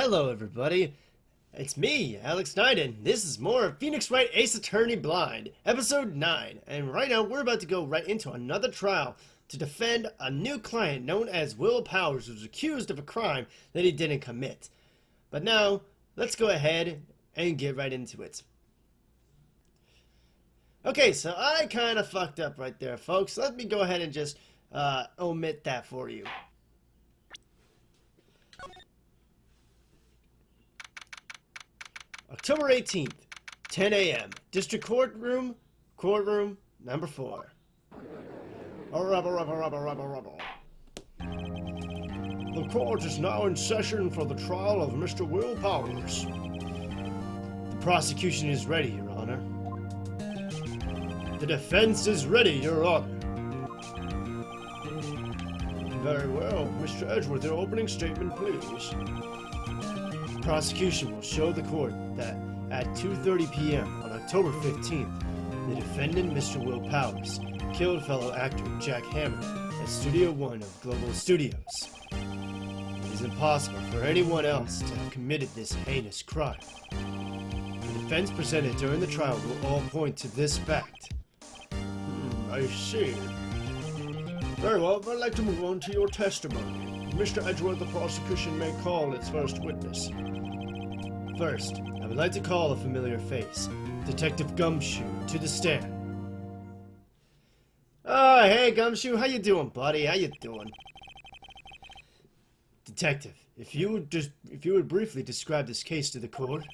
Hello everybody, it's me, Alex Knight, and this is more of Phoenix Wright Ace Attorney Blind, episode 9, and right now we're about to go right into another trial to defend a new client known as Will Powers, who's accused of a crime that he didn't commit. But now, let's go ahead and get right into it. Okay, so I kind of fucked up right there, folks. Let me go ahead and just omit that for you. October 18th, 10 a.m. District Courtroom number 4. The court is now in session for the trial of Mr. Will Powers. The prosecution is ready, Your Honor. The defense is ready, Your Honor. Very well. Mr. Edgeworth, your opening statement, please. The prosecution will show the court that at 2:30 p.m. on October 15th, the defendant, Mr. Will Powers, killed fellow actor Jack Hammer at Studio One of Global Studios. It is impossible for anyone else to have committed this heinous crime. The defense presented during the trial will all point to this fact. I see. Very well, I'd like to move on to your testimony. Mr. Edgeworth, the prosecution may call its first witness. First, I would like to call a familiar face, Detective Gumshoe, to the stand. Oh, hey Gumshoe, how you doing, buddy? How you doing? Detective, if you would briefly describe this case to the court.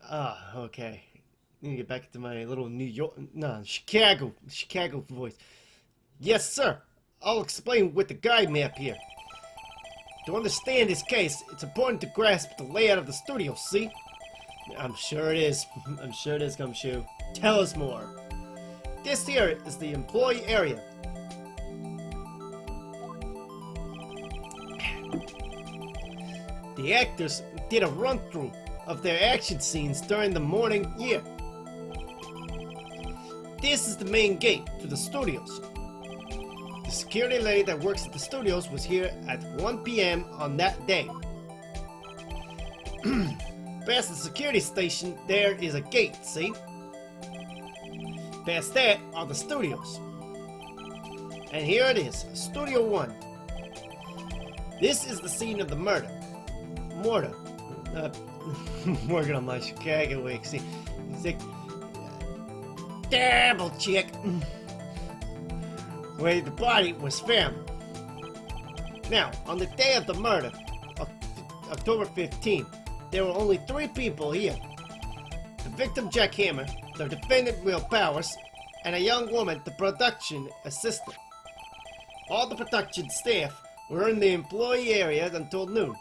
Ah, okay. I need to get back to my little Chicago voice. Yes, sir. I'll explain with the guide map here. To understand this case, it's important to grasp the layout of the studio, see? I'm sure it is. I'm sure it is, Gumshoe. Tell us more. This here is the employee area. The actors did a run-through of their action scenes during the morning year. This is the main gate to the studios. The security lady that works at the studios was here at 1 p.m. on that day. Past the security station, there is a gate, see? Past that are the studios. And here it is, Studio 1. This is the scene of the murder. Working on my Chicago week, see? It's like, double check. Where the body was found. Now, on the day of the murder, October 15th, there were only 3 people here. The victim, Jack Hammer, the defendant, Will Powers, and a young woman, the production assistant. All the production staff were in the employee area until noon.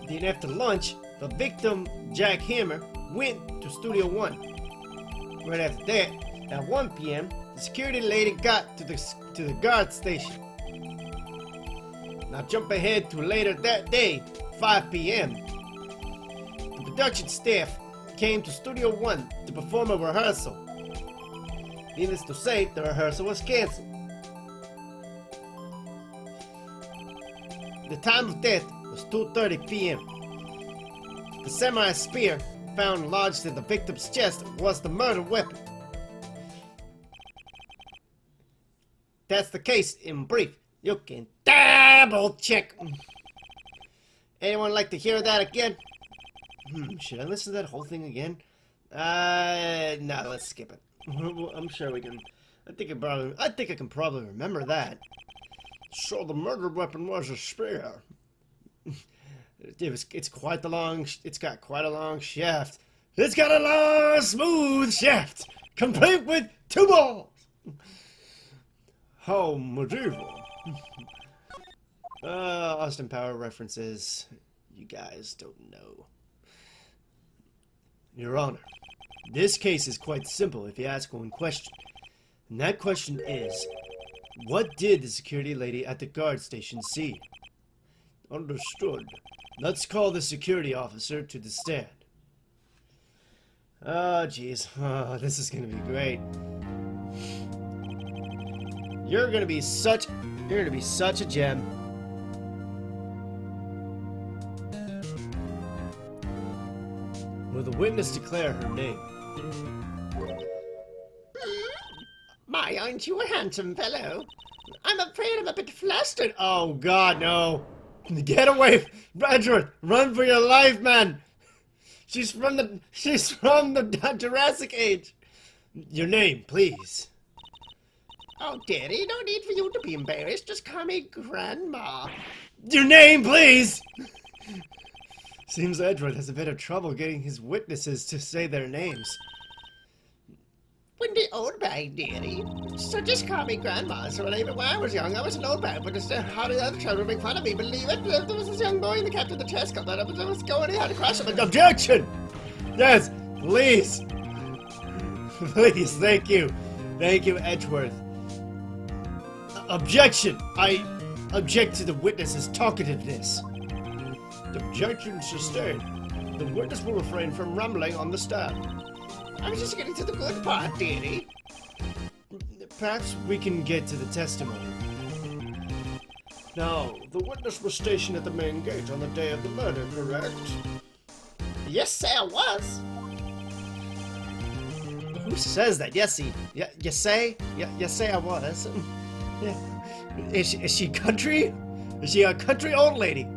Then after lunch, the victim, Jack Hammer, went to Studio 1. Right after that, at 1 p.m., the security lady got to the guard station. Now jump ahead to later that day, 5 p.m. The production staff came to Studio 1 to perform a rehearsal. Needless to say, the rehearsal was canceled. The time of death was 2:30 p.m. The semi-spear found lodged in the victim's chest was the murder weapon. That's the case in brief. You can double check. Anyone like to hear that again? Should I listen to that whole thing again? No, let's skip it. I'm sure we can. I think I can probably remember that. So the murder weapon was a spear. It's got quite a long shaft. It's got a long, smooth shaft, complete with 2 balls. How medieval. Austin Power references. You guys don't know. Your Honor, this case is quite simple if you ask one question. And that question is, what did the security lady at the guard station see? Understood. Let's call the security officer to the stand. Oh, jeez. Oh, this is gonna be great. You're gonna be such a gem. Will the witness declare her name? My, aren't you a handsome fellow? I'm afraid I'm a bit flustered. Oh God, no! Get away, Edgeworth! Run for your life, man! She's from the Jurassic Age. Your name, please. Oh, dearie, no need for you to be embarrassed. Just call me Grandma. Your name, please! Seems Edgeworth has a bit of trouble getting his witnesses to say their names. When the old bag, dearie. So just call me Grandma. So when I was young, I was an old bag, but how did other children make fun of me? Believe it? There was this young boy in the captain of the chess club that I was going, he had to crush him. Objection! Yes, please! Please, thank you. Thank you, Edgeworth. Objection! I object to the witness's talkativeness. Objection sustained. The witness will refrain from rambling on the stand. I was just getting to the good part, dearie. Perhaps we can get to the testimony. Now, the witness was stationed at the main gate on the day of the murder, correct? Yes, sir, I was. Who says that? Yes, you say I was. Yeah. Is she country? Is she a country old lady?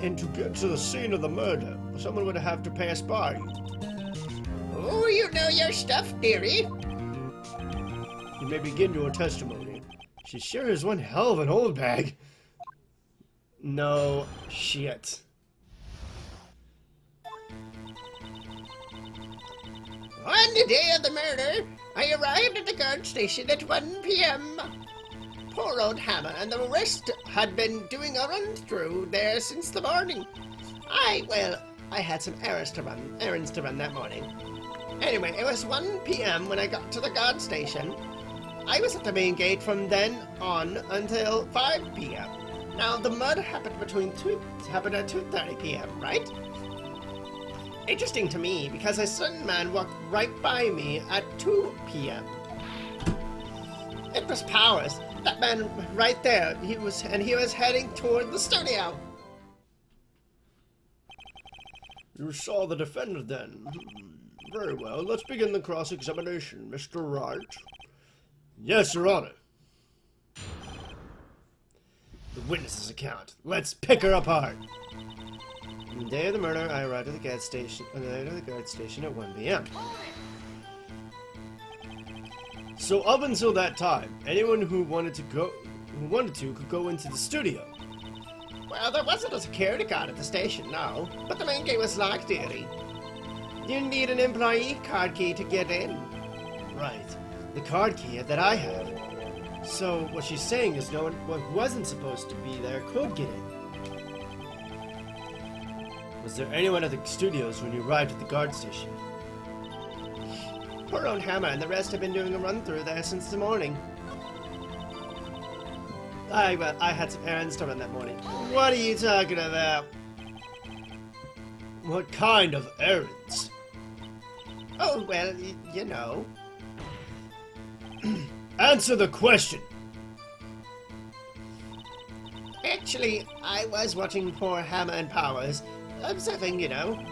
And to get to the scene of the murder, someone would have to pass by. Oh, you know your stuff, dearie. You may begin your testimony. She sure is one hell of an old bag. No shit. On the day of the murder, I arrived at the guard station at 1 p.m. Poor old Hammer and the rest had been doing a run-through there since the morning. I had some errands to run that morning. Anyway, it was 1 p.m. when I got to the guard station. I was at the main gate from then on until 5 p.m. Now, the murder happened at 2:30 p.m., right? Interesting to me, because a certain man walked right by me at 2 p.m. It was Powers. That man right there. He was heading toward the studio. You saw the defendant then? Very well. Let's begin the cross-examination, Mr. Wright. Yes, Your Honor. The witness's account. Let's pick her apart. On the day of the murder, I arrived at the guard station at 1 p.m. So up until that time, anyone who wanted to could go into the studio. Well, there wasn't a security guard at the station, no. But the main gate was locked, dearie. You need an employee card key to get in. Right. The card key that I have. So what she's saying is no one who wasn't supposed to be there could get in. Was there anyone at the studios when you arrived at the guard station? Poor old Hammer and the rest have been doing a run-through there since the morning. I had some errands to run that morning. What are you talking about? What kind of errands? Oh, well, you know. Answer the question! Actually, I was watching poor Hammer and Powers, observing, you know.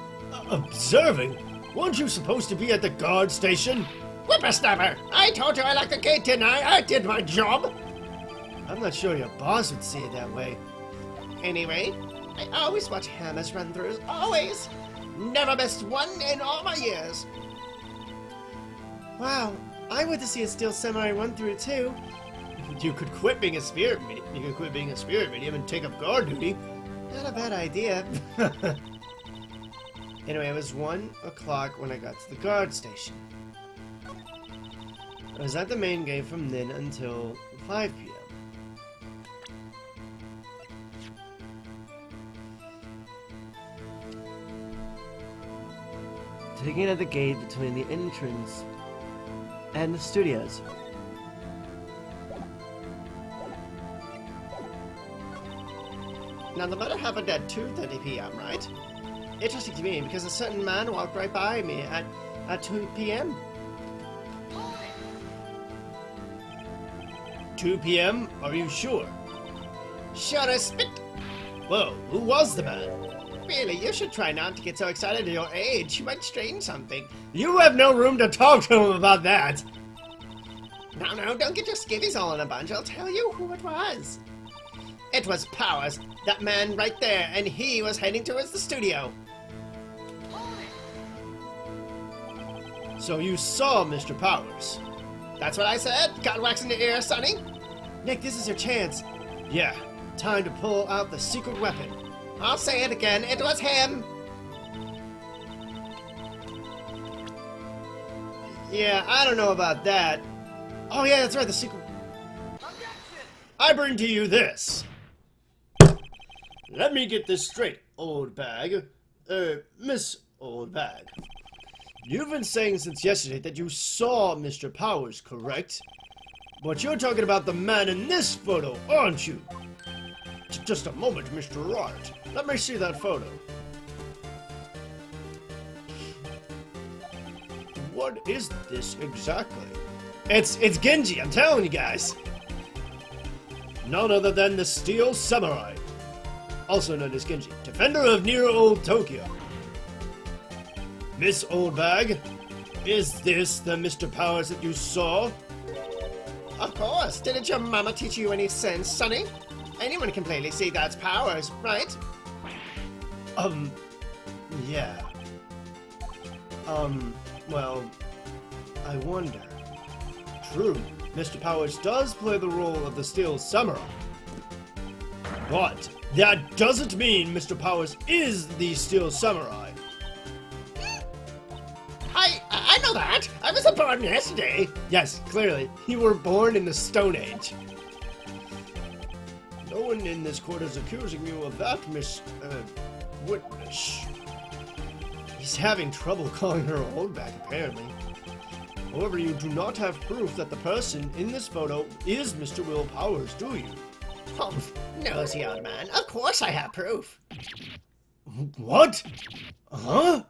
Observing? Weren't you supposed to be at the guard station? Whippersnapper! I told you I locked the gate, didn't I? I did my job! I'm not sure your boss would see it that way. Anyway, I always watch Hammer's run-throughs, always! Never missed one in all my years. Wow, I went to see a Steel Samurai run-through too. You could quit being a spirit medium. You could quit being a spirit medium and take up guard duty. Not a bad idea. Anyway, it was 1 o'clock when I got to the guard station. I was at the main gate from then until 5 p.m. Taking at the gate between the entrance and the studios. Now, the murder happened at 2:30 p.m., right? Interesting to me, because a certain man walked right by me at 2 p.m. 2 p.m.? Are you sure? Sure as spit. Well, who was the man? Really, you should try not to get so excited at your age. You might strain something. You have no room to talk to him about that. No, don't get your skivvies all in a bunch. I'll tell you who it was. It was Powers, that man right there, and he was heading towards the studio. So you saw Mr. Powers? That's what I said. Got wax in your ear, Sonny? Nick, this is your chance. Yeah, time to pull out the secret weapon. I'll say it again. It was him. Yeah, I don't know about that. Oh yeah, that's right, the secret... I bring to you this. Let me get this straight, old bag. Miss Old Bag. You've been saying since yesterday that you saw Mr. Powers, correct? But you're talking about the man in this photo, aren't you? Just a moment, Mr. Wright. Let me see that photo. What is this exactly? It's Genji, I'm telling you guys. None other than the Steel Samurai, also known as Genji, defender of near old Tokyo. Miss Old Bag, is this the Mr. Powers that you saw? Of course. Didn't your mama teach you any sense, Sonny? Anyone can plainly see that's Powers, right? Yeah. Well, I wonder. True, Mr. Powers does play the role of the Steel Samurai. But that doesn't mean Mr. Powers is the Steel Samurai. I know that. I was born yesterday. Yes, clearly. You were born in the Stone Age. No one in this court is accusing you of that, Miss, witness. He's having trouble calling her old bag, apparently. However, you do not have proof that the person in this photo is Mr. Will Powers, do you? Oh, nosy old man. Of course I have proof. What? Huh?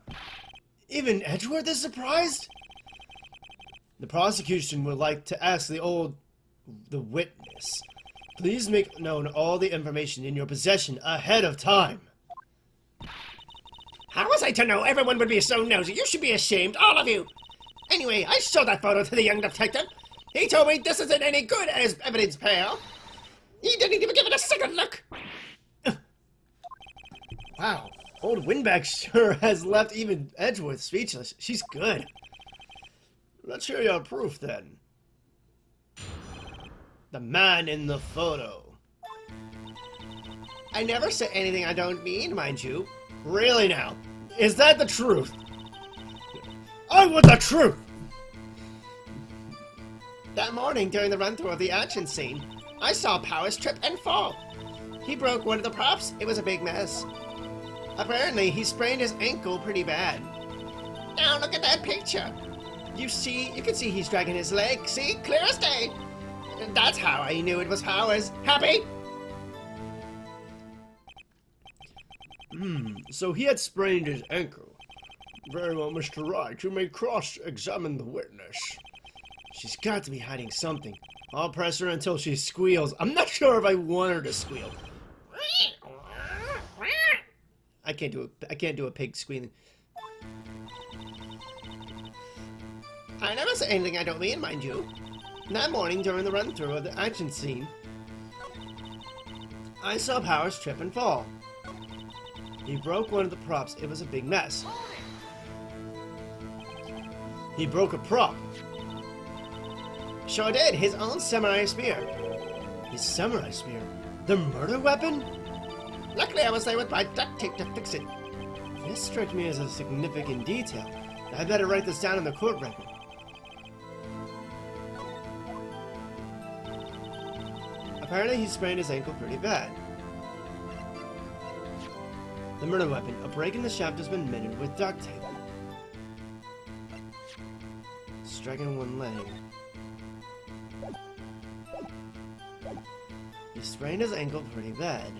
Even Edgeworth is surprised? The prosecution would like to ask the witness. Please make known all the information in your possession ahead of time. How was I to know everyone would be so nosy? You should be ashamed, all of you. Anyway, I showed that photo to the young detective. He told me this isn't any good as evidence, pal. He didn't even give it a second look. Wow, old Windbag sure has left even Edgeworth speechless. She's good. Let's hear your proof then. The man in the photo. I never say anything I don't mean, mind you. Really now? Is that the truth? I want the truth! That morning, during the run-through of the action scene, I saw Powers trip and fall. He broke one of the props. It was a big mess. Apparently, he sprained his ankle pretty bad. Now look at that picture. You can see he's dragging his leg. See? Clear as day. That's how I knew it was Powers. Happy? So he had sprained his ankle. Very well, Mr. Wright. You may cross-examine the witness. She's got to be hiding something. I'll press her until she squeals. I'm not sure if I want her to squeal. I can't do a pig squealing. I never say anything I don't mean, mind you. That morning, during the run-through of the action scene, I saw Powers trip and fall. He broke one of the props. It was a big mess. He broke a prop. Sure did. His own samurai spear. His samurai spear? The murder weapon? Luckily, I was there with my duct tape to fix it. This struck me as a significant detail. I better write this down in the court record. Apparently, he sprained his ankle pretty bad. The murder weapon. A break in the shaft has been mended with duct tape. Striking one leg. He sprained his ankle pretty bad.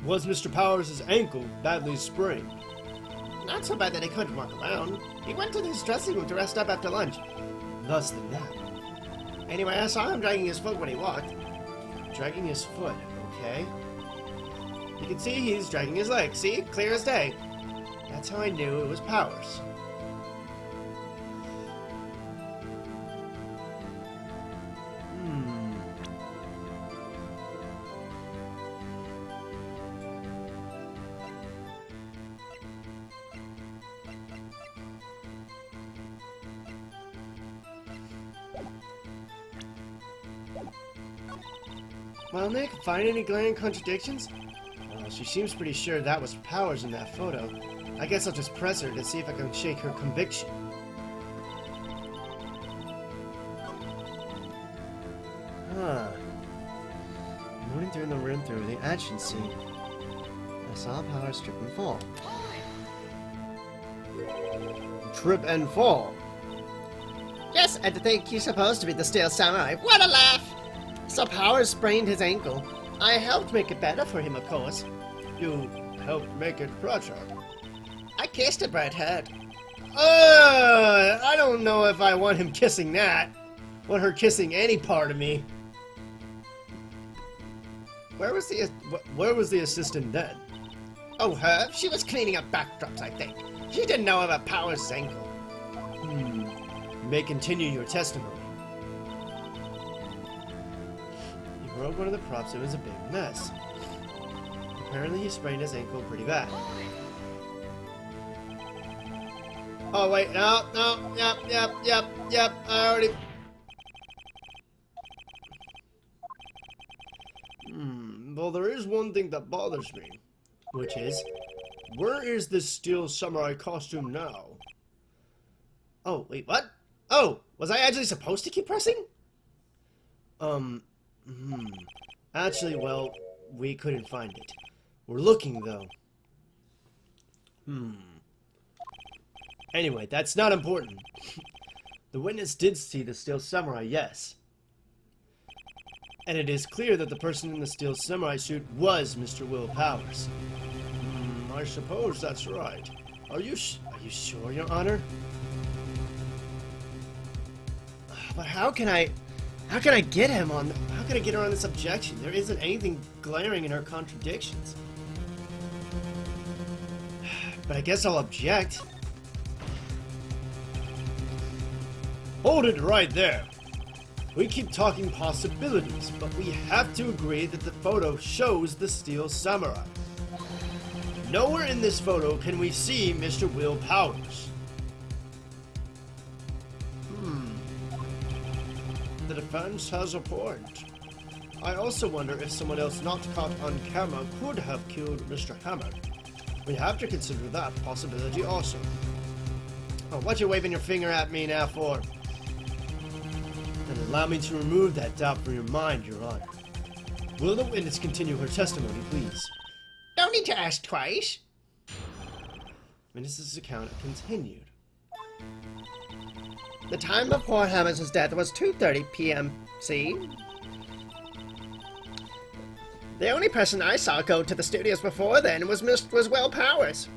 Was Mr. Powers' ankle badly sprained? Not so bad that he couldn't walk around. He went to his dressing room to rest up after lunch. Less than that. Anyway, I saw him dragging his foot when he walked. Dragging his foot. Okay. You can see he's dragging his leg. See? Clear as day. That's how I knew it was Powers. Well, Nick, find any glaring contradictions? Well, she seems pretty sure that was Powers in that photo. I guess I'll just press her to see if I can shake her conviction. Huh. Running through the room through the action scene. I saw Powers trip and fall. Trip and fall? Yes, I think you're supposed to be the Steel Samurai. What a laugh! So Powers sprained his ankle. I helped make it better for him, of course. You helped make it better. I kissed it, Bright Head. I don't know if I want him kissing that. Want her kissing any part of me. Where was the assistant then? Oh, her? She was cleaning up backdrops, I think. She didn't know about Powers' ankle. You may continue your testimony. He broke one of the props. It was a big mess. Apparently he sprained his ankle pretty bad. Oh wait, no, yep, I already... Well, there is one thing that bothers me. Which is, where is this Steel Samurai costume now? Oh, wait, what? Oh, was I actually supposed to keep pressing? Actually, well, we couldn't find it. We're looking, though. Anyway, that's not important. The witness did see the Steel Samurai, yes. And it is clear that the person in the Steel Samurai suit was Mr. Will Powers. I suppose that's right. Are you sure, Your Honor? But how can I get him on? How can I get her on this objection? There isn't anything glaring in her contradictions. But I guess I'll object. Hold it right there. We keep talking possibilities, but we have to agree that the photo shows the Steel Samurai. Nowhere in this photo can we see Mr. Will Powers. The defense has a point. I also wonder if someone else not caught on camera could have killed Mr. Hammer. We have to consider that possibility also. Oh, what you waving your finger at me now for? Then allow me to remove that doubt from your mind, Your Honor. Will the witness continue her testimony, please? Don't need to ask twice. Witness's account continued. The time before Hammer's death was 2:30 p.m. See? The only person I saw go to the studios before then was Will Powers.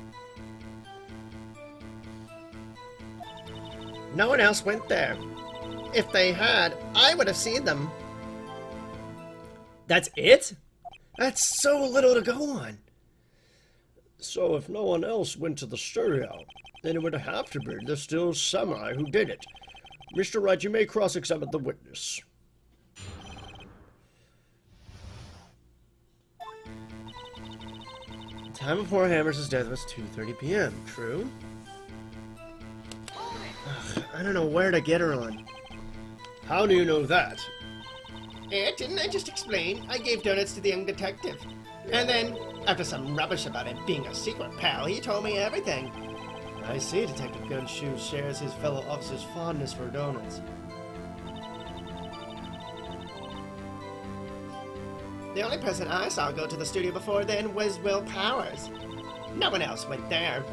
No one else went there. If they had, I would have seen them. That's it? That's so little to go on. So if no one else went to the studio, then it would have to be the Steel Samurai who did it. Mr. Wright, you may cross-examine the witness. The time before Hammer's death was 2:30 p.m., true? Ugh, I don't know where to get her on. How do you know that? Didn't I just explain? I gave donuts to the young detective. And then, after some rubbish about it being a secret pal, he told me everything. I see Detective Gunshoe shares his fellow officer's fondness for donuts. The only person I saw go to the studio before then was Will Powers. No one else went there.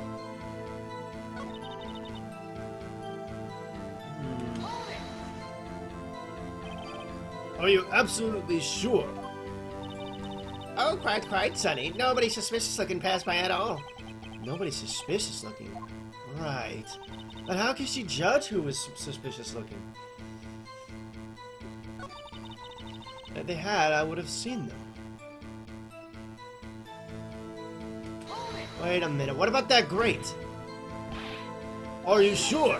Are you absolutely sure? Oh, quite, Sonny. Nobody suspicious looking passed by at all. Nobody suspicious looking? Right. But how can she judge who was suspicious looking? If they had, I would have seen them. Wait a minute, what about that grate? Are you sure?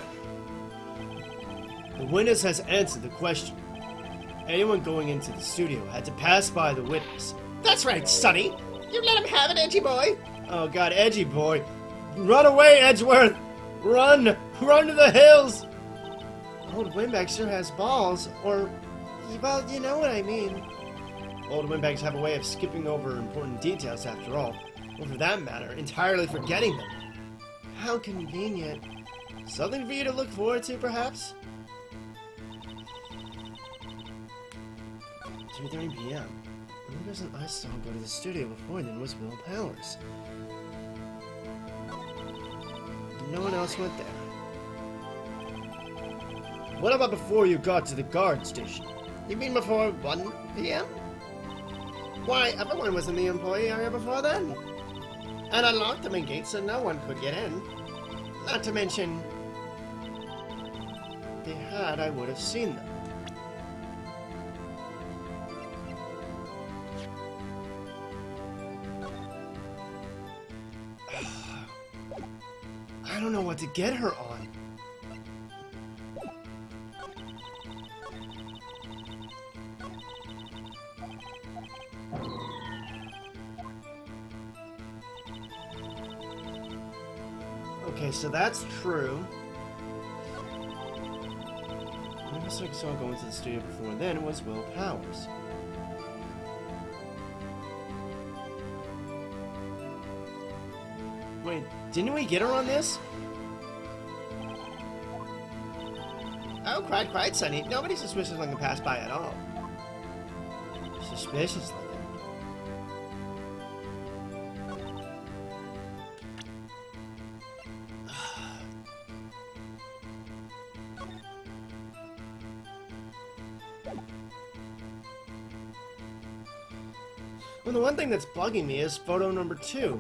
The witness has answered the question. Anyone going into the studio had to pass by the witness. That's right, Sonny. You let him have it, Edgy boy. Oh god, Edgy boy. Run away, Edgeworth! Run! Run to the hills! Old Windbag sure has balls, or... well, you know what I mean. Old Windbags have a way of skipping over important details after all. Or for that matter, entirely forgetting them. How convenient. Something for you to look forward to, perhaps? 2:30 p.m. Why doesn't I saw go to the studio before then was Will Powers? No one else went there. What about before you got to the guard station? You mean before 1 p.m.? Why, everyone was in the employee area before then. And unlocked the main gate so no one could get in. Not to mention... If they had, I would have seen them. I don't know what to get her on. Okay, so that's true. I guess I saw going to the studio before then was Will Powers. Wait, didn't we get her on this? Oh, quite, Sonny. Nobody suspicious looking passed by at all. Suspicious looking. Well, the one thing that's bugging me is photo number 2.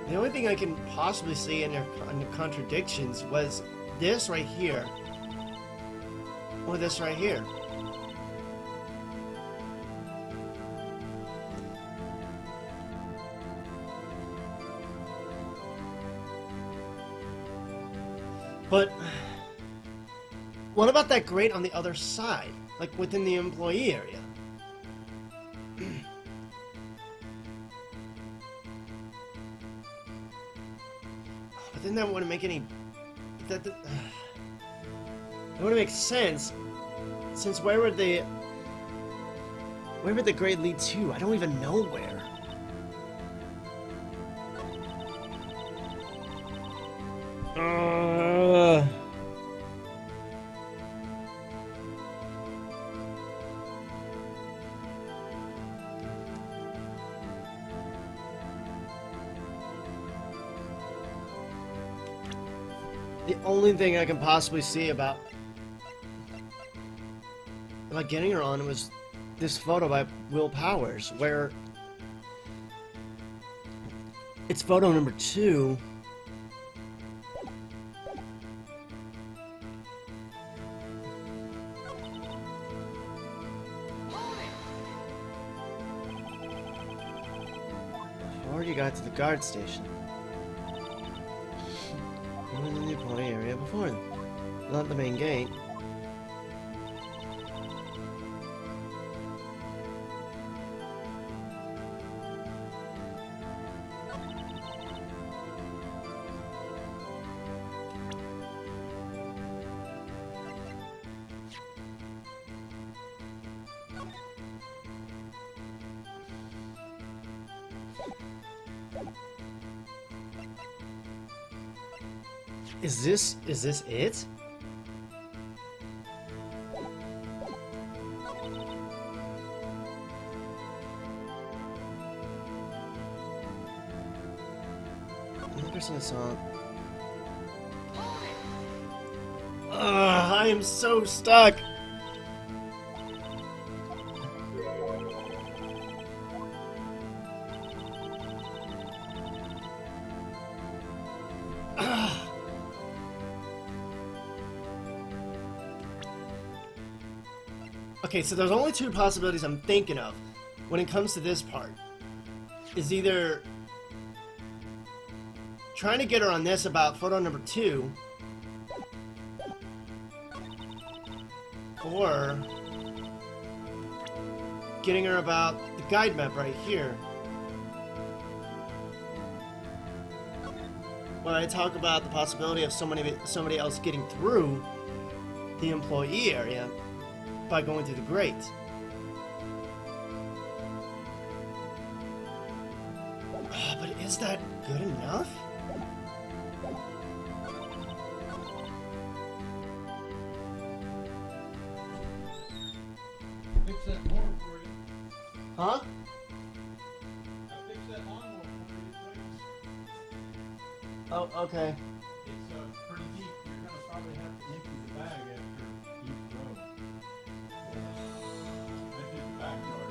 The only thing I can possibly see in the contradictions was this right here, or this right here. But what about that grate on the other side, like within the employee area? But then that wouldn't make any... That wouldn't make sense, since where would the grate lead to? I don't even know where. The only thing I can possibly see about getting her on was this photo by Will Powers, where it's photo number 2. Before you got to the guard station. You were in the employee area before them. Not the main gate. Is this it? The person I saw. I am so stuck. Okay, so there's only two possibilities I'm thinking of when it comes to this part. Is either trying to get her on this about photo number 2, or getting her about the guide map right here, where I talk about the possibility of somebody else getting through the employee area by going through the grate. But is that good enough? Fix that more for you. Huh? I fix that lawnmower for you, please. Oh, okay. It's pretty deep. You're gonna probably have to empty the bag after each row. I did the backyard.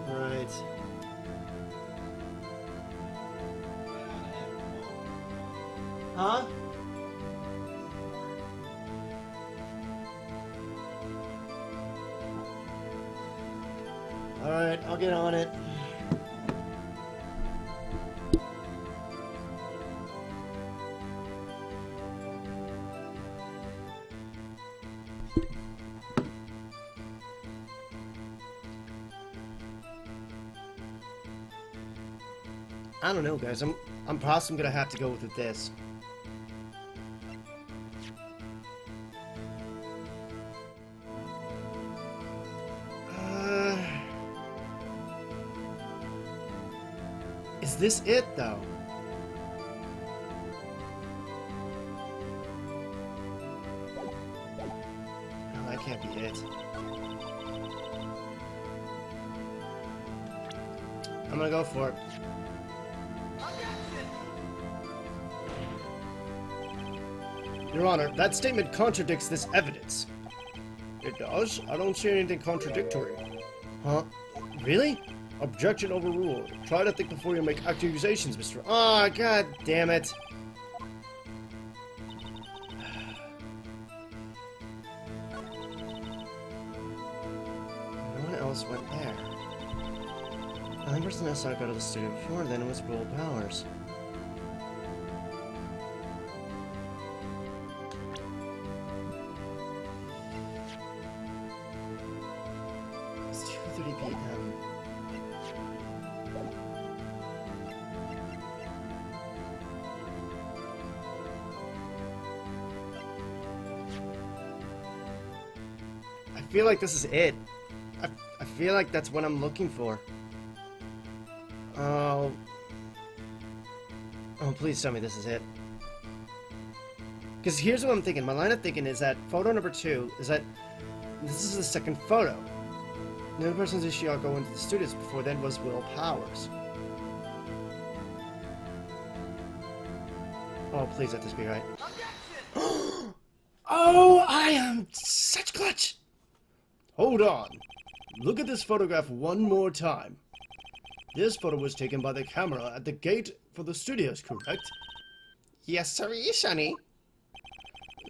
Right. Huh? Alright, I'll get on it. I don't know, guys. I'm possibly gonna have to go with this. Is this it, though? No, that can't be it. I'm gonna go for it. Your Honor, that statement contradicts this evidence. It does? I don't see anything contradictory. Huh? Really? Objection overruled. Try to think before you make accusations, Mr. Ah, god damn it. No one else went there. The only person I saw go to the studio before then was Will Powers. It's 2:30 p.m. I feel like this is it. I feel like that's what I'm looking for. Oh, please tell me this is it. Because here's what I'm thinking. My line of thinking is that photo number 2 is that this is the second photo. The other person to see I'll go into the studios before then was Will Powers. Oh, please let this be right. Oh, I am such clutch! Hold on. Look at this photograph one more time. This photo was taken by the camera at the gate for the studios, correct? Yes, sirree, sonny.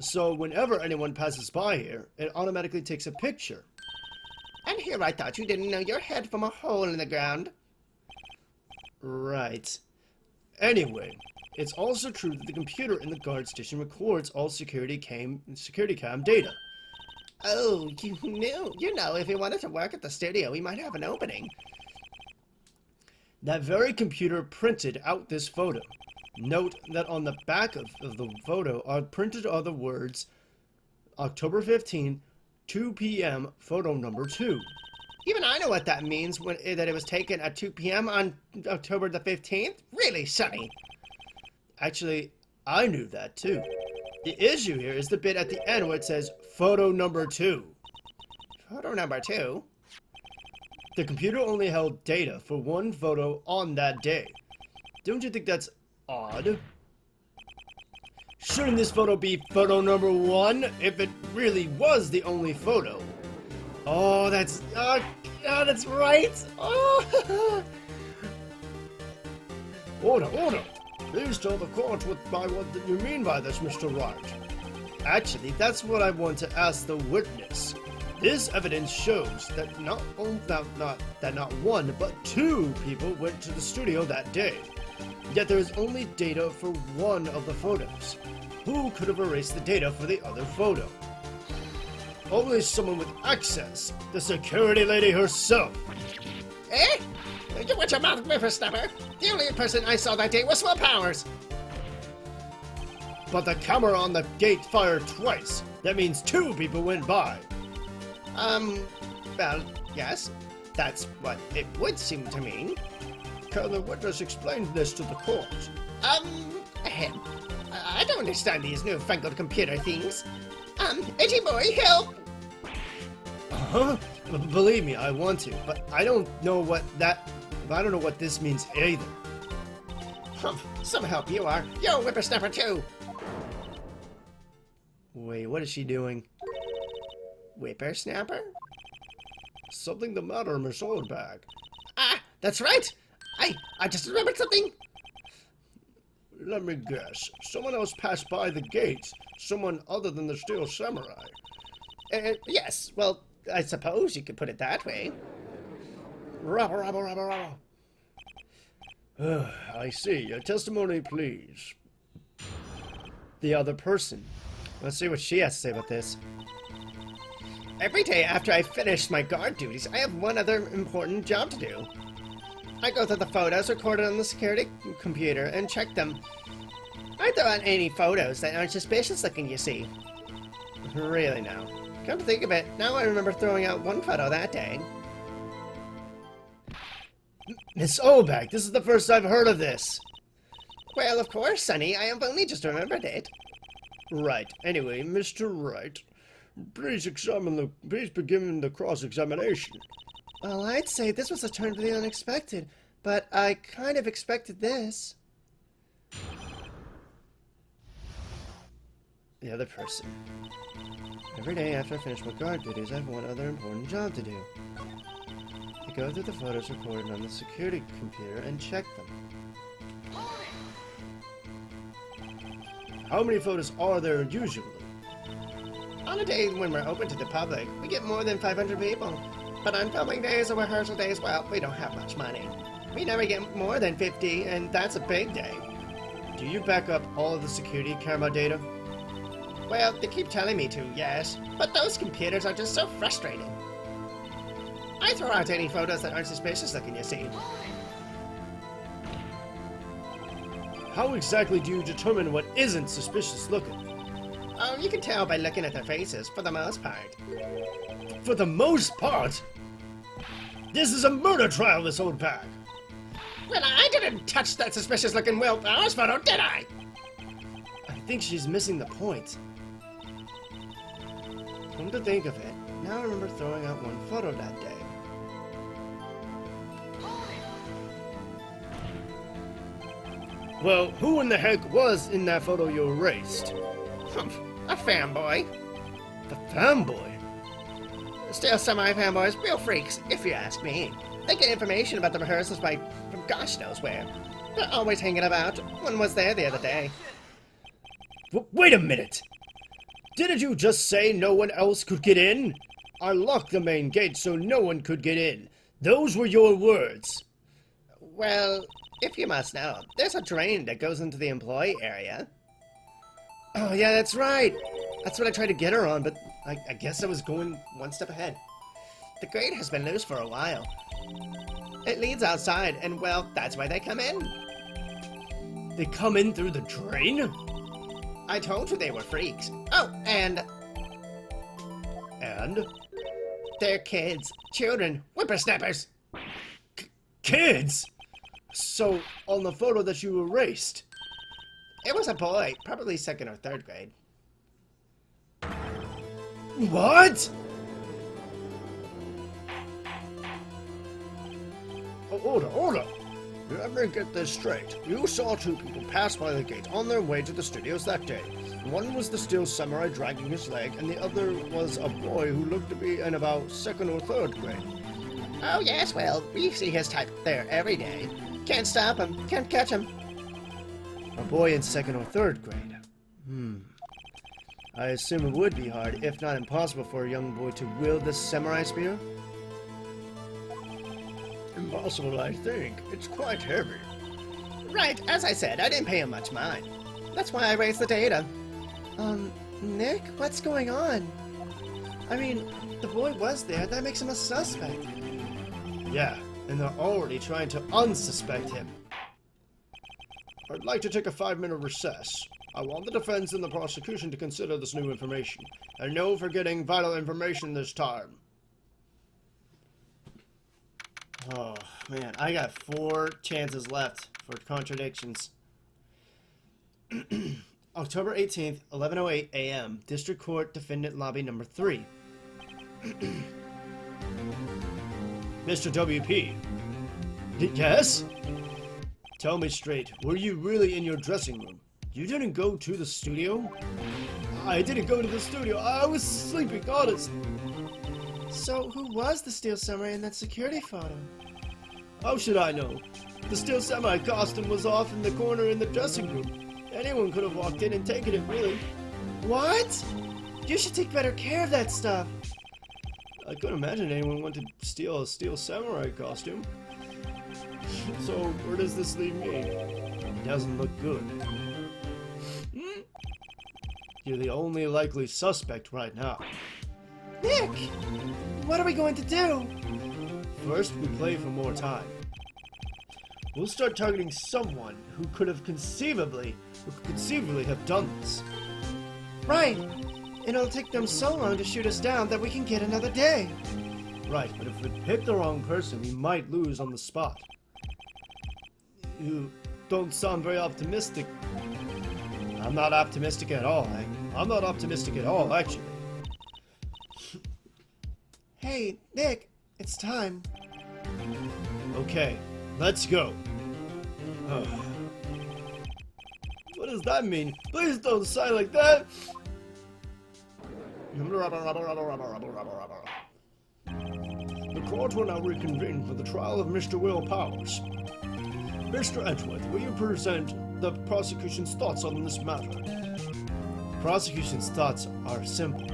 So whenever anyone passes by here, it automatically takes a picture. And here I thought you didn't know your head from a hole in the ground. Right. Anyway, it's also true that the computer in the guard station records all security cam data. Oh, you knew. You know, if he wanted to work at the studio, he might have an opening. That very computer printed out this photo. Note that on the back of the photo are printed are the words October 15, 2 p.m. photo number 2. Even I know what that means when that it was taken at 2 p.m. on October the 15th. Really, sonny? Actually, I knew that too. The issue here is the bit at the end where it says photo number 2. Photo number 2? The computer only held data for one photo on that day. Don't you think that's odd? Shouldn't this photo be photo number 1 if it really was the only photo? Oh, that's right. Oh. Order. Please tell the court what you mean by this, Mr. Wright. Actually, that's what I want to ask the witness. This evidence shows that not one, but two people went to the studio that day. Yet there is only data for one of the photos. Who could have erased the data for the other photo? Only someone with access. The security lady herself. Eh? You watch your mouth, whippersnapper. The only person I saw that day was Swell Powers. But the camera on the gate fired twice. That means two people went by. Well, yes. That's what it would seem to mean. Can the witness explain this to the court? Ahem. I don't understand these newfangled computer things. Edgy boy, help! Uh-huh. Believe me, I want to, but I don't know what this means either. Some help you are. You're a whippersnapper too. Wait, what is she doing? Whippersnapper? Something the matter, Miss Oldbag. Ah, that's right. I just remembered something. Let me guess. Someone else passed by the gate. Someone other than the Steel Samurai. Yes, well, I suppose you could put it that way. Rubber. I see. Your testimony, please. The other person. Let's see what she has to say about this. Every day after I finish my guard duties, I have one other important job to do. I go through the photos recorded on the security computer and check them. I throw out any photos that aren't suspicious looking, you see. Really now? Come to think of it, now I remember throwing out one photo that day. Miss Oldbag, this is the first I've heard of this. Well, of course, Sonny, I have only just remembered it. Right. Anyway, Mr. Wright, please begin the cross-examination. Well, I'd say this was a turn for the unexpected, but I kind of expected this. The other person. Every day after I finish my guard duties, I have one other important job to do. I go through the photos recorded on the security computer and check them. How many photos are there usually? On a day when we're open to the public, we get more than 500 people. But on filming days or rehearsal days, well, we don't have much money. We never get more than 50, and that's a big day. Do you back up all of the security camera data? Well, they keep telling me to, yes. But those computers are just so frustrating. I throw out any photos that aren't suspicious looking, you see. How exactly do you determine what isn't suspicious looking? Oh, you can tell by looking at their faces, for the most part. For the most part? This is a murder trial, Miss Oldbag. Well, I didn't touch that suspicious-looking Will Powers photo, did I? I think she's missing the point. Come to think of it, now I remember throwing out one photo that day. Well, who in the heck was in that photo you erased? A fanboy. The fanboy? Still, semi-fanboys, real freaks, if you ask me. They get information about the rehearsals from gosh knows where. They're always hanging about. One was there the other day. Wait a minute! Didn't you just say no one else could get in? I locked the main gate so no one could get in. Those were your words. Well, if you must know, there's a drain that goes into the employee area. Oh yeah, that's right. That's what I tried to get her on, but I guess I was going one step ahead. The grate has been loose for a while. It leads outside, and well, that's why they come in. They come in through the drain? I told you they were freaks. Oh, and... And? They're kids. Children. Whippersnappers. Kids? So, on the photo that you erased? It was a boy, probably 2nd or 3rd grade. What? Order. Let me get this straight. You saw two people pass by the gate on their way to the studios that day. One was the Steel Samurai dragging his leg, and the other was a boy who looked to be in about 2nd or 3rd grade. Oh yes, well, we see his type there every day. Can't stop him, can't catch him. A boy in 2nd or 3rd grade. I assume it would be hard, if not impossible, for a young boy to wield this samurai spear? Impossible, I think. It's quite heavy. Right, as I said, I didn't pay him much mind. That's why I raised the data. Nick, what's going on? I mean, the boy was there. That makes him a suspect. Yeah, and they're already trying to unsuspect him. I'd like to take a 5-minute recess. I want the defense and the prosecution to consider this new information, and no forgetting vital information this time. Oh, man, I got 4 chances left for contradictions. October 18th, 11:08 a.m., District Court Defendant Lobby Number 3. Mr. WP. Yes? Tell me straight, were you really in your dressing room? You didn't go to the studio? I didn't go to the studio. I was sleeping, honest. So, who was the Steel Samurai in that security photo? How should I know? The Steel Samurai costume was off in the corner in the dressing room. Anyone could have walked in and taken it, really. What? You should take better care of that stuff. I couldn't imagine anyone wanted to steal a Steel Samurai costume. So, where does this leave me? It doesn't look good. You're the only likely suspect right now. Nick! What are we going to do? First, we play for more time. We'll start targeting someone who could conceivably have done this. Right. And it'll take them so long to shoot us down that we can get another day. Right, but if we pick the wrong person, we might lose on the spot. You don't sound very optimistic. I'm not optimistic at all. I'm not optimistic at all, actually. Hey, Nick, it's time. Okay, let's go. What does that mean? Please don't sigh like that! The court will now reconvene for the trial of Mr. Will Powers. Mr. Edgeworth, will you present the prosecution's thoughts on this matter? The prosecution's thoughts are simple.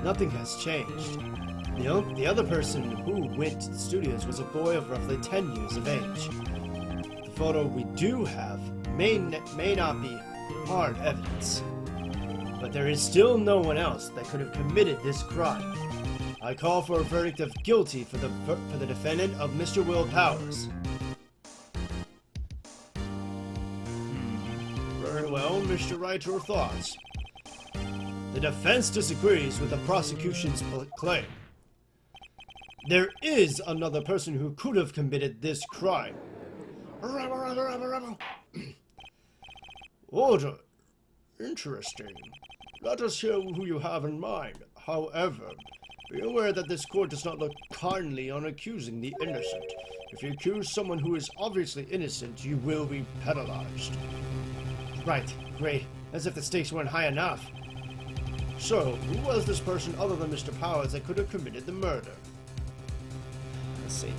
Nothing has changed. The other person who went to the studios was a boy of roughly 10 years of age. The photo we do have may not be hard evidence, but there is still no one else that could have committed this crime. I call for a verdict of guilty for the defendant of Mr. Will Powers. Very well, Mr. Wright, your thoughts. The defense disagrees with the prosecution's claim. There is another person who could have committed this crime. Order. Interesting. Let us hear who you have in mind. However, be aware that this court does not look kindly on accusing the innocent. If you accuse someone who is obviously innocent, you will be penalized. Right, great. As if the stakes weren't high enough. So, who was this person other than Mr. Powers that could have committed the murder? Let's see.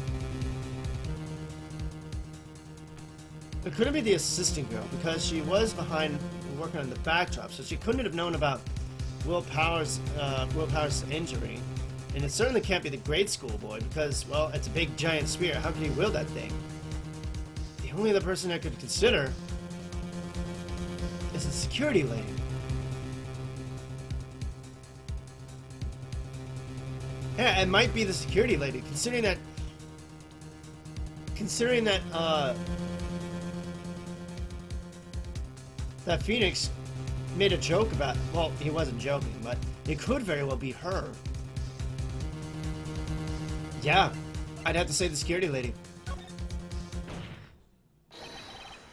It couldn't be the assistant girl, because she was behind working on the backdrop, so she couldn't have known about Will Powers' injury. And it certainly can't be the grade school boy, because, well, it's a big giant spear. How can he wield that thing? The only other person I could consider is the security lady. Yeah, it might be the security lady, considering that that Phoenix made a joke about, well, he wasn't joking, but it could very well be her. Yeah, I'd have to say the security lady.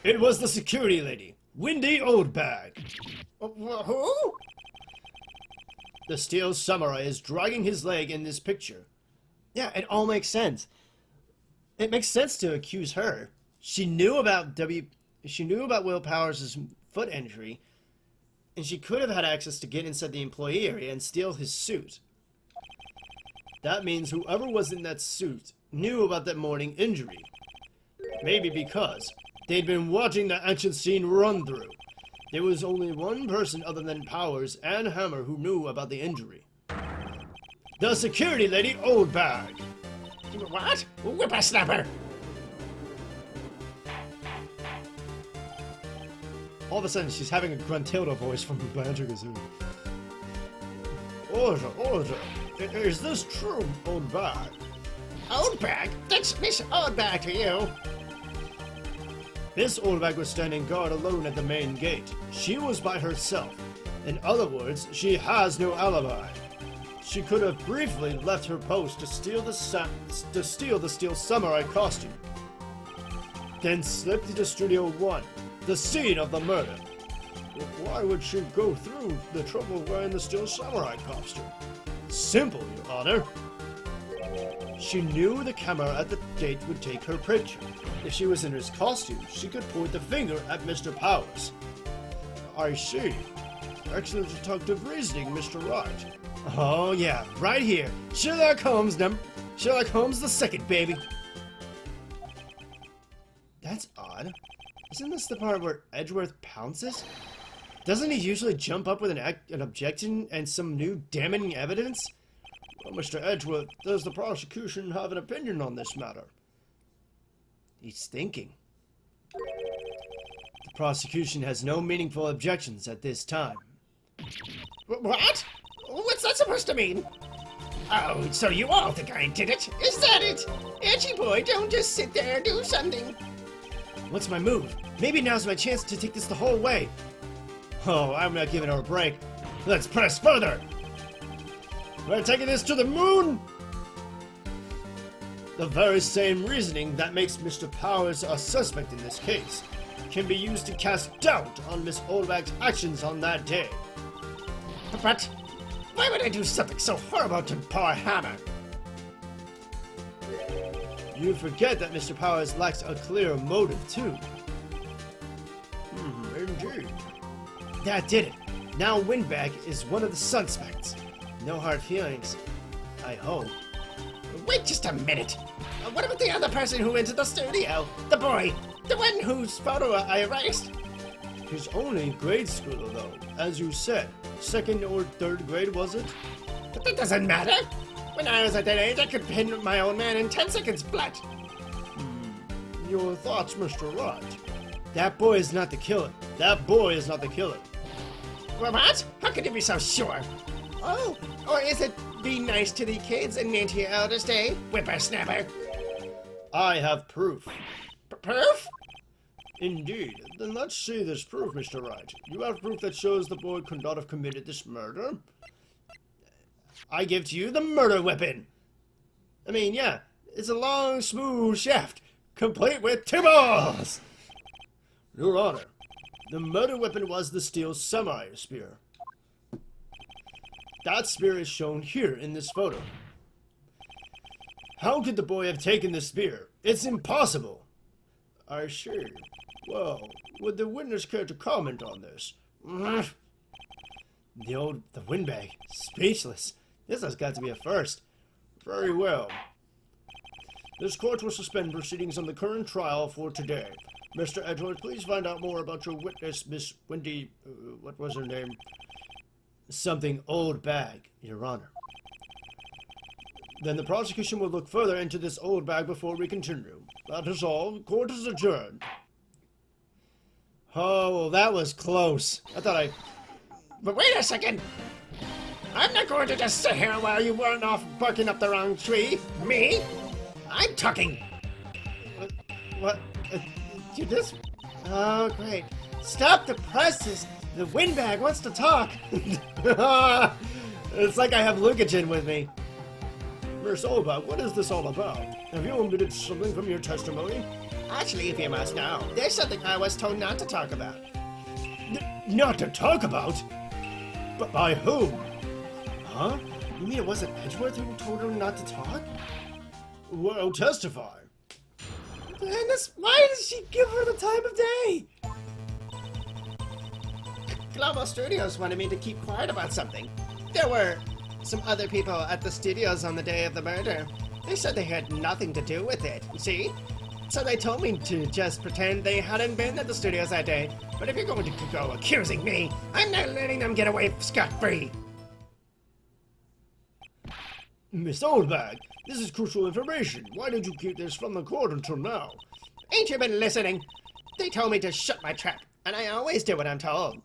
It was the security lady, Windy Oldbag. Who? The Steel Samurai is dragging his leg in this picture. Yeah, it all makes sense. It makes sense to accuse her. She knew about Will Powers' foot injury, and she could have had access to get inside the employee area and steal his suit. That means whoever was in that suit knew about that morning injury. Maybe because they'd been watching the action scene run through. There was only one person other than Powers and Hammer who knew about the injury. The security lady, Old Bag. What? Whippersnapper! All of a sudden, she's having a Gruntilda voice from Banjo-Kazooie. Order. Is this true, Old Bag? Old Bag? That's Miss Old Bag to you. Miss Old Bag was standing guard alone at the main gate. She was by herself. In other words, she has no alibi. She could have briefly left her post to steal the Steel Samurai costume, then slipped into Studio 1, the scene of the murder. Why would she go through the trouble of wearing the Steel Samurai costume? Simple, Your Honor. She knew the camera at the gate would take her picture. If she was in his costume, she could point the finger at Mr. Powers. I see. Excellent deductive reasoning, Mr. Wright. Oh yeah, right here. Sherlock Holmes the second, baby. That's odd. Isn't this the part where Edgeworth pounces? Doesn't he usually jump up with an objection and some new damning evidence? Well, Mr. Edgeworth, does the prosecution have an opinion on this matter? He's thinking. The prosecution has no meaningful objections at this time. What? What's that supposed to mean? Oh, so you all think I did it? Is that it? Edgy boy, don't just sit there, do something. What's my move? Maybe now's my chance to take this the whole way. Oh, I'm not giving her a break. Let's press further. We're taking this to the moon! The very same reasoning that makes Mr. Powers a suspect in this case can be used to cast doubt on Miss Oldbag's actions on that day. But why would I do something so horrible to poor Hammer? You forget that Mr. Powers lacks a clear motive, too. Indeed. That did it. Now Windbag is one of the suspects. No hard feelings, I hope. Wait just a minute. What about the other person who went to the studio? The boy. The one whose photo I erased. He's only grade schooler, though. As you said, 2nd or 3rd grade, was it? But that doesn't matter. When I was at that age, I could pin my old man in 10 seconds flat. Your thoughts, Mr. Wright? That boy is not the killer. That boy is not the killer. What? How could you be so sure? Oh, or is it be nice to the kids and mean to your elders day, whippersnapper? I have proof. Proof? Indeed. Then let's see this proof, Mr. Wright. You have proof that shows the boy could not have committed this murder? I give to you the murder weapon. I mean, yeah, it's a long, smooth shaft, complete with 2 balls. Your Honor, the murder weapon was the steel samurai spear. That spear is shown here in this photo. How could the boy have taken the spear? It's impossible. I see. Well, would the witness care to comment on this? The windbag, speechless. This has got to be a first. Very well. This court will suspend proceedings on the current trial for today. Mr. Edgeworth, please find out more about your witness, Miss Wendy... what was her name? Something Old Bag, Your Honor. Then the prosecution will look further into this Old Bag before we continue. That is all. Court is adjourned. Oh, well, that was close. But wait a second. I'm not going to just sit here while you run off barking up the wrong tree. Me? I'm talking. What? You just... Oh, great. Stop the presses. The windbag wants to talk. It's like I have Lucagen with me. Miss Olba, what is this all about? Have you omitted something from your testimony? Actually, if you must know, there's something I was told not to talk about. Not to talk about? But by whom? Huh? You mean it wasn't Edgeworth who told her not to talk? Well, testify. Goodness, why does she give her the time of day? Global Studios wanted me to keep quiet about something. There were some other people at the studios on the day of the murder. They said they had nothing to do with it. See? So they told me to just pretend they hadn't been at the studios that day. But if you're going to go accusing me, I'm not letting them get away scot-free. Miss Oldbag, this is crucial information. Why did you keep this from the court until now? Ain't you been listening? They told me to shut my trap, and I always do what I'm told.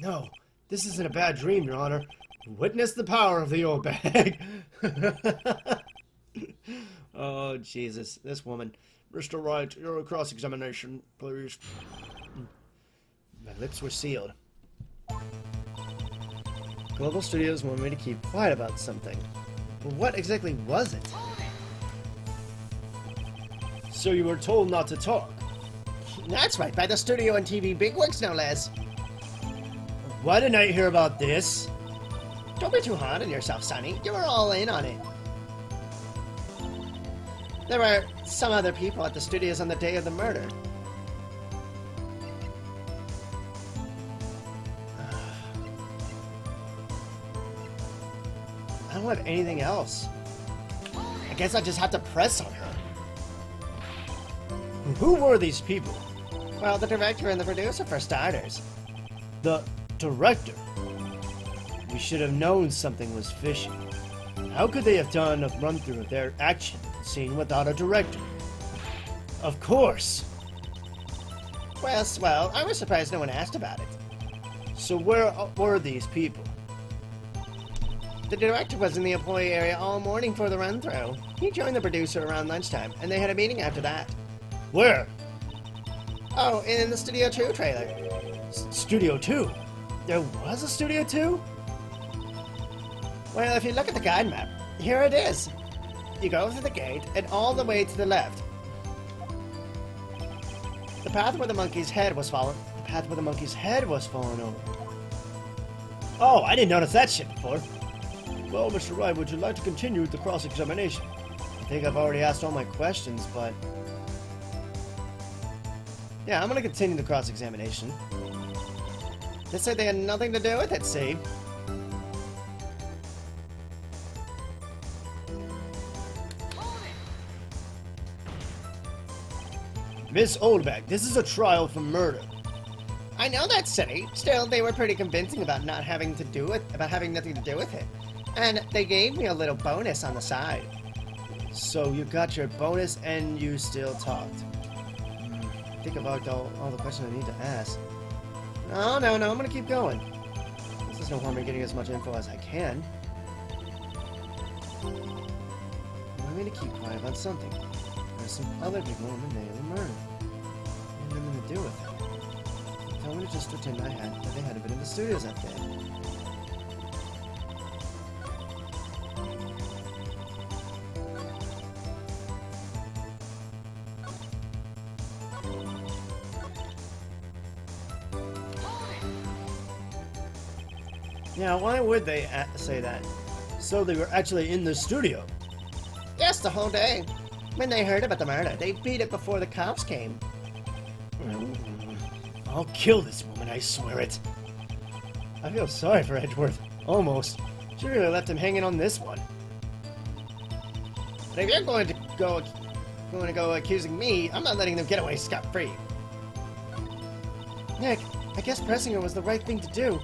No, this isn't a bad dream, Your Honor. Witness the power of the old bag. Oh, Jesus. This woman. Mr. Wright, your cross-examination, please. My lips were sealed. Global Studios wanted me to keep quiet about something. But what exactly was it? So you were told not to talk? That's right, by the studio and TV bigwigs, no less. Why didn't I hear about this? Don't be too hard on yourself, Sonny. You were all in on it. There were some other people at the studios on the day of the murder. I don't have anything else. I guess I just have to press on her. Who were these people? Well, the director and the producer, for starters. The director? We should have known something was fishy. How could they have done a run-through of their action scene without a director? Of course! Well, I was surprised no one asked about it. So where were these people? The director was in the employee area all morning for the run-through. He joined the producer around lunchtime, and they had a meeting after that. Where? Oh, in the Studio 2 trailer. Studio 2? There was a Studio 2? Well, if you look at the guide map, here it is. You go through the gate and all the way to the left. The path where the monkey's head was fallen. Over. Oh, I didn't notice that shit before. Well, Mr. Wright, would you like to continue with the cross-examination? I think I've already asked all my questions, but... Yeah, I'm gonna continue the cross-examination. They said they had nothing to do with it, see? Miss Oldbag, this is a trial for murder. I know that's silly. Still, they were pretty convincing about having nothing to do with it. And they gave me a little bonus on the side. So you got your bonus and you still talked. Think about all the questions I need to ask. No, I'm gonna keep going. There's no harm in getting as much info as I can. I'm gonna keep quiet about something. There's some other people on the day of the murder. What am I gonna do with it? I'm gonna just pretend that they hadn't been in the studios that day. Yeah, why would they say that? So they were actually in the studio. Yes, the whole day. When they heard about the murder, they beat it before the cops came. I'll kill this woman, I swear it. I feel sorry for Edgeworth. Almost. She really left him hanging on this one. But if you're going to go accusing me, I'm not letting them get away scot-free. Nick, I guess pressing her was the right thing to do.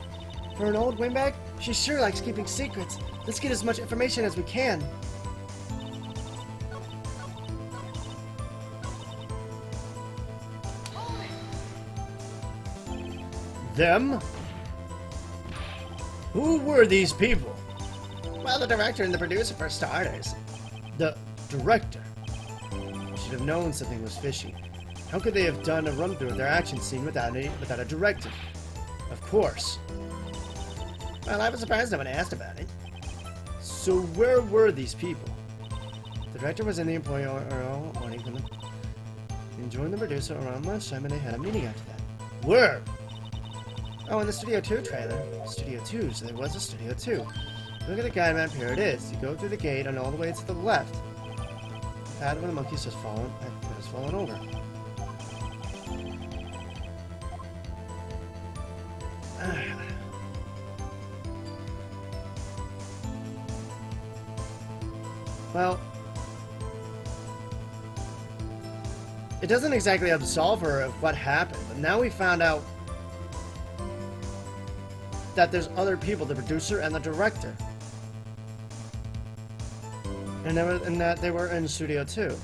For an old windbag, she sure likes keeping secrets. Let's get as much information as we can. Them? Who were these people? Well, the director and the producer, for starters. The director? Should have known something was fishy. How could they have done a run-through of their action scene without a directive? Of course. Well, I was surprised no one asked about it. So where were these people? The director was in the employee all morning and joined the producer around lunchtime, and they had a meeting after that. Where? Oh, in the Studio 2 trailer. Studio 2, so there was a Studio 2. Look at the guide map, here it is. You go through the gate and all the way to the left. The path where the monkey's just fallen over. Well, it doesn't exactly absolve her of what happened, but now we found out that there's other people, the producer and the director. And that they were in studio too.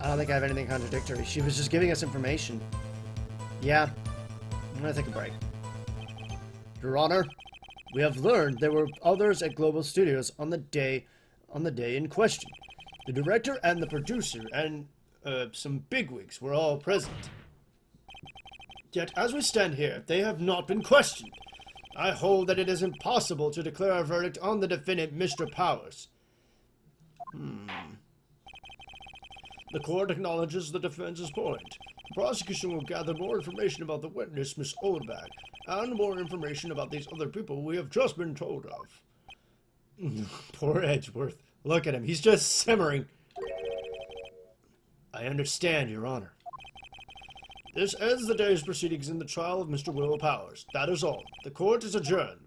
I don't think I have anything contradictory. She was just giving us information. Yeah, I'm gonna take a break. Your Honor, we have learned there were others at Global Studios on the day in question. The director and the producer and some bigwigs were all present. Yet, as we stand here, they have not been questioned. I hold that it is impossible to declare a verdict on the defendant, Mr. Powers. The court acknowledges the defense's point. The prosecution will gather more information about the witness, Miss Oldbag, and more information about these other people we have just been told of. Poor Edgeworth. Look at him. He's just simmering. I understand, Your Honor. This ends the day's proceedings in the trial of Mr. Will Powers. That is all. The court is adjourned.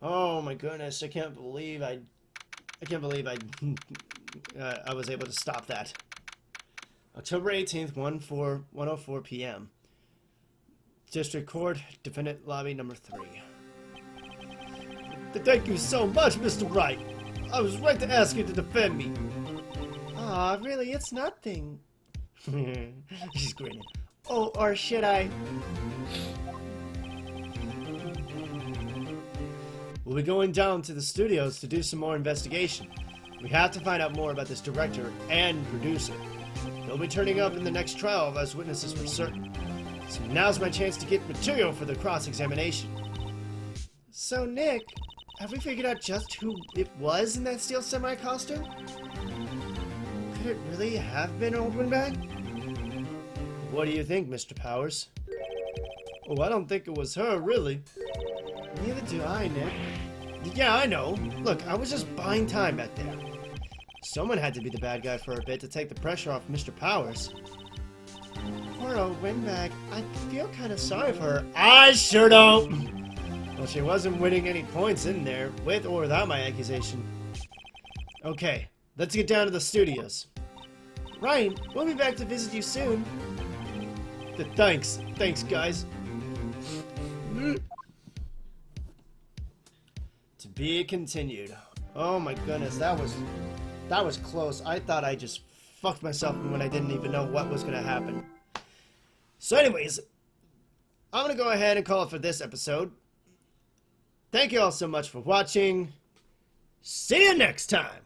Oh my goodness, I can't believe I was able to stop that. October 18th, 1:04 p.m. District Court, Defendant Lobby number 3. Thank you so much, Mr. Wright. I was right to ask you to defend me. Aw, really, it's nothing. She's grinning. Oh, or should I? We'll be going down to the studios to do some more investigation. We have to find out more about this director and producer. They'll be turning up in the next trial as witnesses for certain. So now's my chance to get material for the cross-examination. So, Nick, have we figured out just who it was in that steel samurai costume? Could it really have been Old Windbag? What do you think, Mr. Powers? Oh, I don't think it was her, really. Neither do I, Nick. Yeah, I know. Look, I was just buying time back there. Someone had to be the bad guy for a bit to take the pressure off Mr. Powers. Poor Old Windbag. I feel kind of sorry for her. I sure don't! Well, she wasn't winning any points in there, with or without my accusation. Okay, let's get down to the studios. Ryan, we'll be back to visit you soon. Thanks, guys. To be continued. Oh my goodness, that was close. I thought I just fucked myself when I didn't even know what was gonna happen. So anyways, I'm gonna go ahead and call it for this episode. Thank you all so much for watching. See you next time.